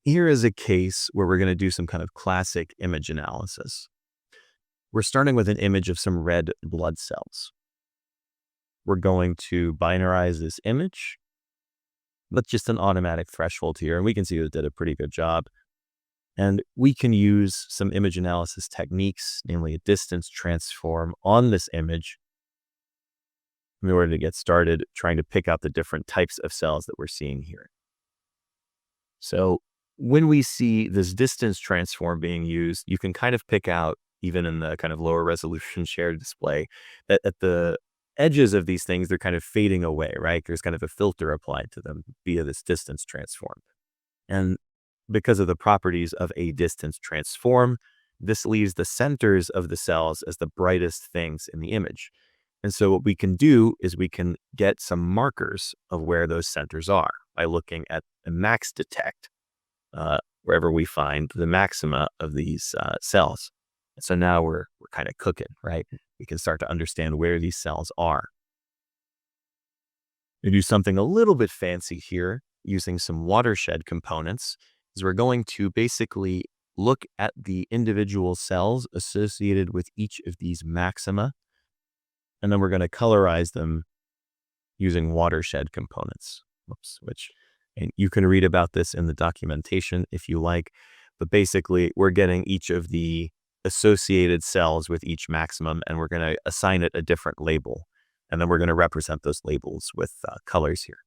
Here is a case where we're going to do some kind of classic image analysis. We're starting with an image of some red blood cells. We're going to binarize this image. That's just an automatic threshold here, and we can see that it did a pretty good job. And we can use some image analysis techniques, namely a distance transform on this image in order to get started trying to pick out the different types of cells that we're seeing here. So when we see this distance transform being used, you can kind of pick out, even in the kind of lower resolution shared display, that at the edges of these things, they're kind of fading away, right? There's kind of a filter applied to them via this distance transform. And because of the properties of a distance transform, this leaves the centers of the cells as the brightest things in the image. And so what we can do is we can get some markers of where those centers are by looking at a max detect, wherever we find the maxima of these cells. And so now we're kind of cooking, right? We can start to understand where these cells are. We do something a little bit fancy here using some watershed components, is we're going to basically look at the individual cells associated with each of these maxima, and then we're going to colorize them using watershed components. And you can read about this in the documentation if you like, but basically we're getting each of the associated cells with each maximum, and we're going to assign it a different label. And then we're going to represent those labels with colors here.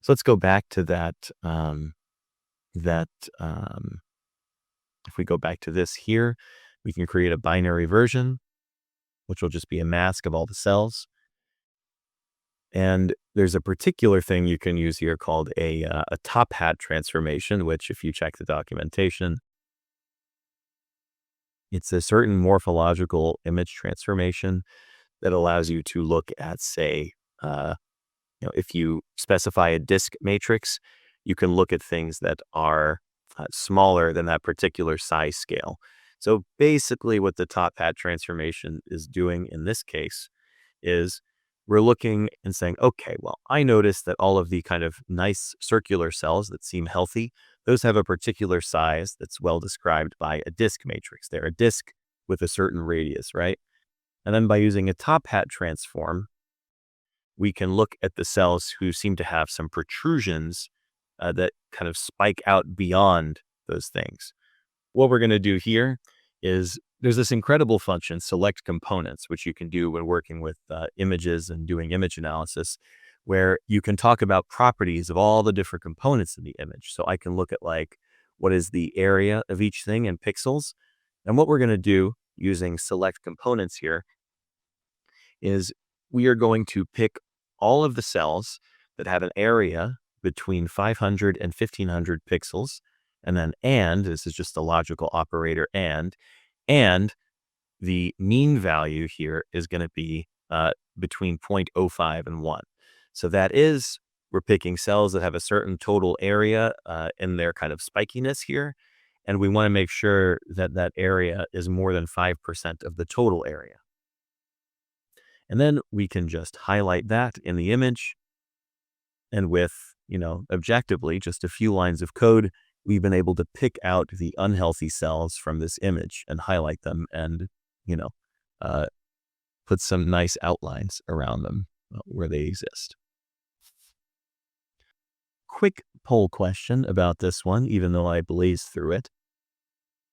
So let's go back to that. If we go back to this here, we can create a binary version, which will just be a mask of all the cells. And there's a particular thing you can use here called a top hat transformation, which if you check the documentation, it's a certain morphological image transformation that allows you to look at, say, if you specify a disk matrix, you can look at things that are smaller than that particular size scale. So basically what the top hat transformation is doing in this case is we're looking and saying, okay, well, I noticed that all of the kind of nice circular cells that seem healthy, those have a particular size that's well described by a disk matrix. They're a disk with a certain radius, right? And then by using a top hat transform, we can look at the cells who seem to have some protrusions that kind of spike out beyond those things. What we're going to do here is there's this incredible function, select components, which you can do when working with images and doing image analysis, where you can talk about properties of all the different components in the image. So I can look at like, what is the area of each thing in pixels? And what we're going to do using select components here is we are going to pick all of the cells that have an area between 500 and 1500 pixels. And then, this is just a logical operator, and the mean value here is going to be between 0.05 and 1. So that is, we're picking cells that have a certain total area in their kind of spikiness here. And we want to make sure that that area is more than 5% of the total area. And then we can just highlight that in the image. And with, objectively, just a few lines of code, we've been able to pick out the unhealthy cells from this image and highlight them and, put some nice outlines around them where they exist. Quick poll question about this one, even though I blazed through it.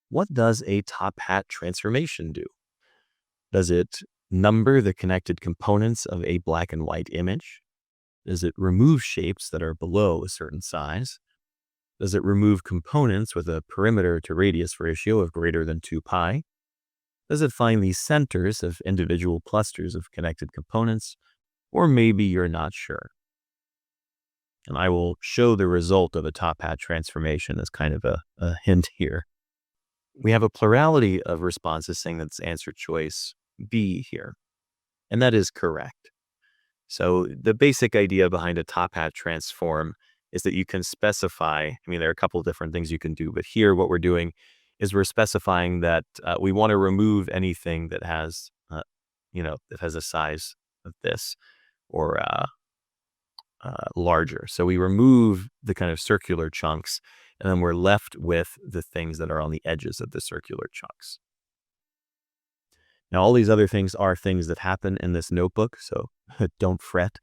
What does a top hat transformation do? Does it number the connected components of a black and white image? Does it remove shapes that are below a certain size? Does it remove components with a perimeter to radius ratio of greater than 2 pi? Does it find the centers of individual clusters of connected components? Or maybe you're not sure. And I will show the result of a top hat transformation as kind of a hint here. We have a plurality of responses saying that's answer choice B here, and that is correct. So the basic idea behind a top hat transform is that you can specify, there are a couple of different things you can do, but here what we're doing is we're specifying that we want to remove anything that has, that has a size of this, or larger. So we remove the kind of circular chunks, and then we're left with the things that are on the edges of the circular chunks. Now, all these other things are things that happen in this notebook, so don't fret.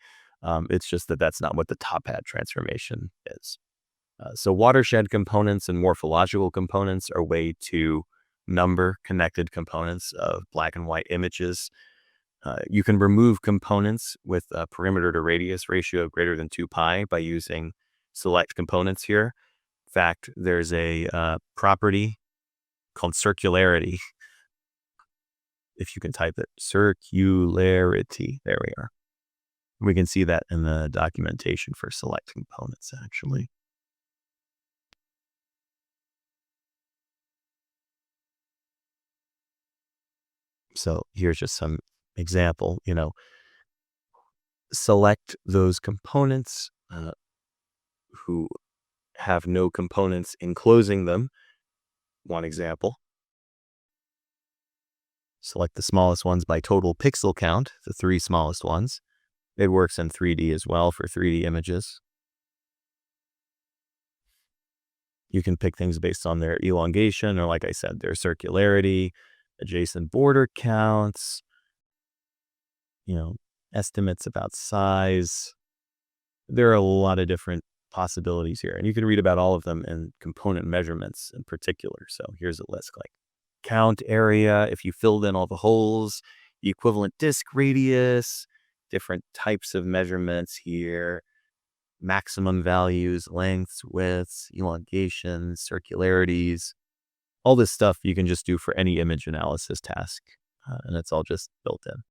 It's just that that's not what the top hat transformation is. So watershed components and morphological components are a way to number connected components of black and white images. You can remove components with a perimeter to radius ratio of greater than 2 pi by using select components here. In fact, there's a property called circularity. If you can type it, circularity. There we are. We can see that in the documentation for select components, actually. So here's just some example, select those components who have no components enclosing them. One example. Select the smallest ones by total pixel count, the 3 smallest ones. It works in 3D as well for 3D images. You can pick things based on their elongation, or like I said, their circularity, adjacent border counts, estimates about size. There are a lot of different possibilities here, and you can read about all of them in component measurements in particular. So here's a list like count area, if you filled in all the holes, the equivalent disk radius, different types of measurements here, maximum values, lengths, widths, elongations, circularities. All this stuff you can just do for any image analysis task, and it's all just built in.